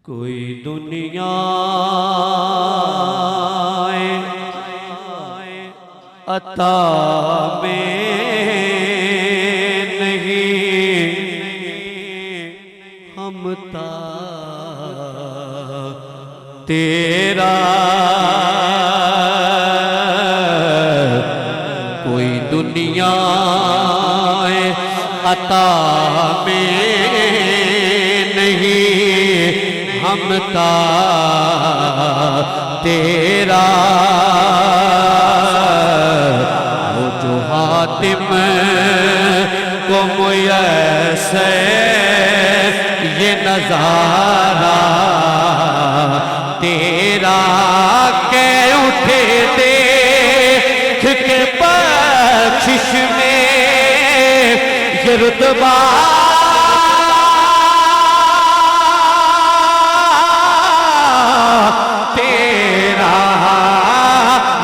कोई दुनिया अता में नहीं, हम ता तेरा। कोई दुनिया अता में नहीं, हम ता तेरा। वो जो हातिम को मुयस्सर ये नजारा तेरा, के उठे देख के बख्शिश में ये रुतबा। तेरा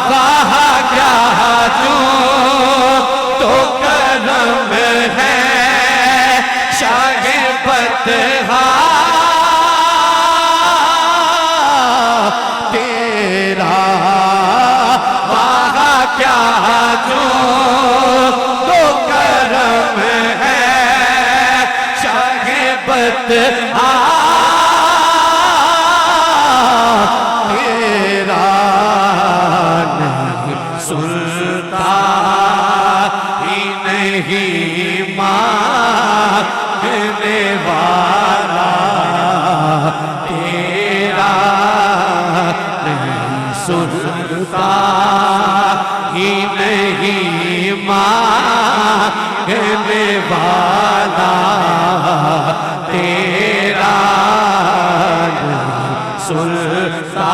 वहाँ क्या जो तो करम है, शागिबत तेरा नहीं सुनता ही नहीं मांगने वाला तेरा, नहीं सुनता ही नहीं मांगने वाला तेरा, नहीं सुनता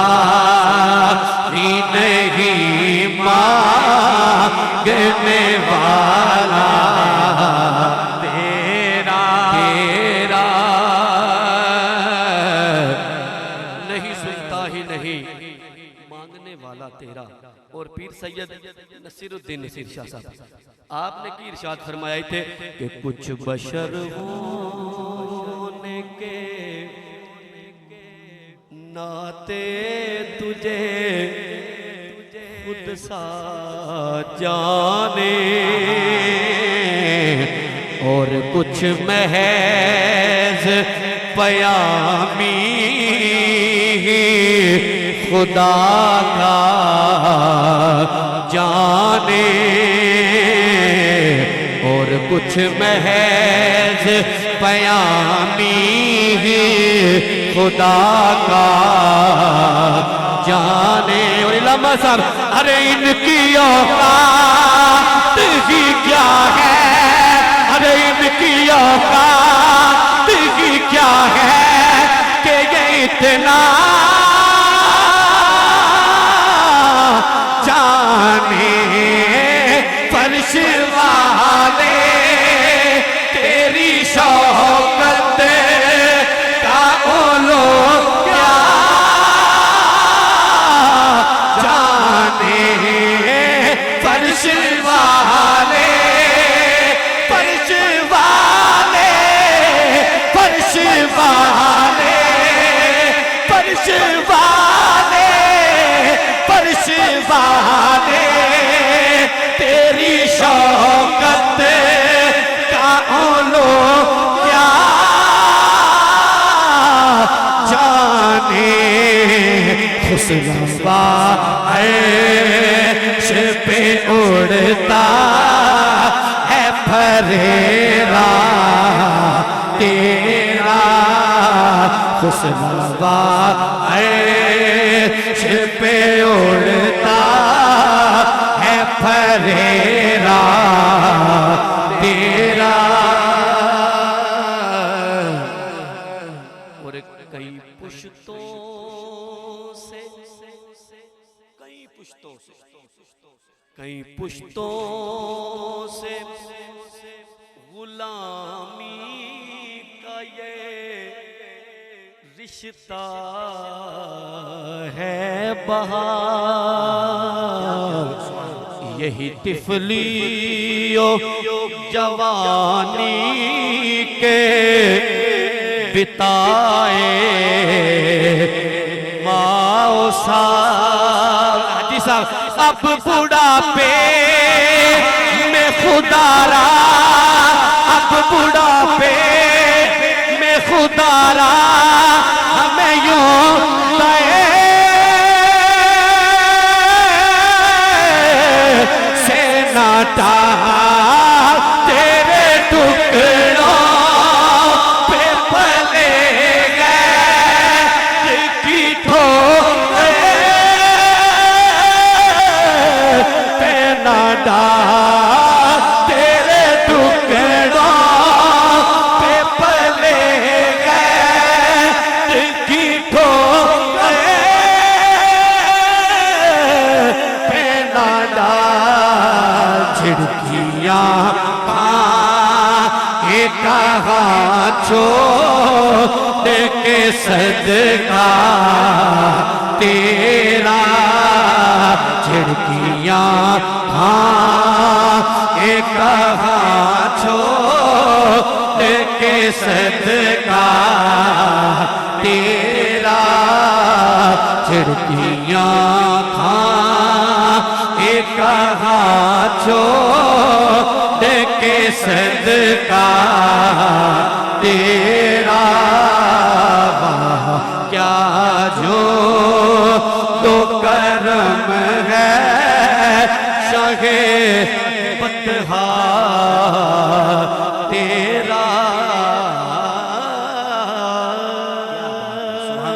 ही नहीं मांगने वाला तेरा, तेरा नहीं सुनता ही नहीं मांगने वाला तेरा। और पीर सैयद नसीरुद्दीन नसीर शाह साहब आपने की इरशाद फरमाए थे कि कुछ बशर होने के नाते तुझे खुद सा जाने, और कुछ महज पयामी खुदा का जाने, और कुछ महज पयामी खुदा का जाने। और इलामा साहब, अरे इनकी औकात ही क्या है, अरे इनकी औकात ही क्या है कि ये इतना जाने। फर्श वाले तेरी शौकत का ओलो क्या जाने। फर्श वाले, फर्श वाले, फर्श वाले, फर्श वाले, फर्श वाले तेरी शौकत का ओलो क्या जाने। खुशबा अर्श पे उड़ता है फरेरा तेरा, खुशबा अर्श पे उड़ता है फरेरा तेरा। और कई पुश्तों से, कई पुश्तों से, कई पुश्तों से गुलामी का ये रिश्ता है बहार। यही तिफलियो जवानी के बिताए साहब हाजी साहब अब बुढ़ापे में खुदारा, अब बुढ़ापे में खुदारा हमें यूं से नाटा तेरे टुकड़ों पे पले गए की ठोकर पे नाटा तेरे टुकड़ों पे पले गए की ठोकर पे नाटा झिड़कियां कहाँ छोड़ के सदका तेरा, झिड़कियां कहाँ छोड़ के सदका तेरा, झिड़कियां कहाँ छोड़ के सदका तेरा, क्या जो